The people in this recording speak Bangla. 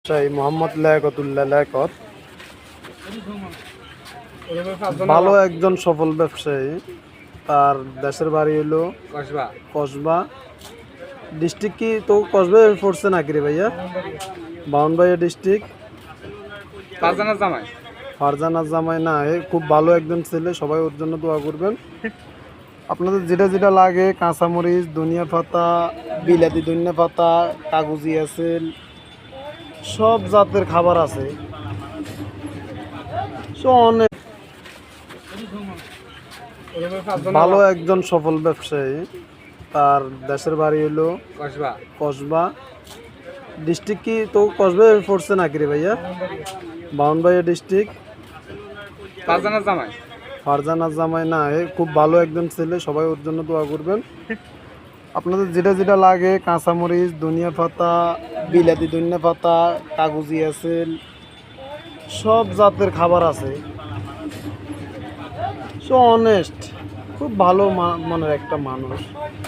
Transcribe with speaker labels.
Speaker 1: সেই মোহাম্মদ লিয়াকতুল্লাহ লিয়াকত ভালো একজন সফল ব্যবসায়ী। তার দেশের বাড়ি হলো কসবা ডিস্ট্রিক্ট। কি তো কসবা পড়ছে নাকি রে ভাইয়া? বাউনবাড়িয়া ডিস্ট্রিক্ট। ফারজানা জামাই না, খুব ভালো একজন ছেলে, সবাই ওর জন্য দোয়া করবেন। আপনাদের যেটা যেটা লাগে, কাঁচামরিচ, ধনিয়া পাতা, বিলাতি ধনিয়া পাতা, কাগজি আছে, সব জাতের খাবার আছে। অনেক ভালো একজন সফল ব্যবসায়ী। তার দেশের বাড়ি হলো কসবা ডিস্ট্রিক্ট। কি তো কসবা পড়ছে নাকি রে ভাইয়া? বাউনবাড়িয়া ডিস্ট্রিক্ট। ফারজানা জামাই না, খুব ভালো একজন ছেলে, সবাই ওর জন্য দোয়া করবেন। আপনাদের যেটা যেটা লাগে, কাঁচামরিচ, ধনিয়া পাতা, বিলাতি ধনিয়া পাতা, কাগজি আছে, সব জাতের খাবার আছে। অনেস্ট, খুব ভালো মনের একটা মানুষ।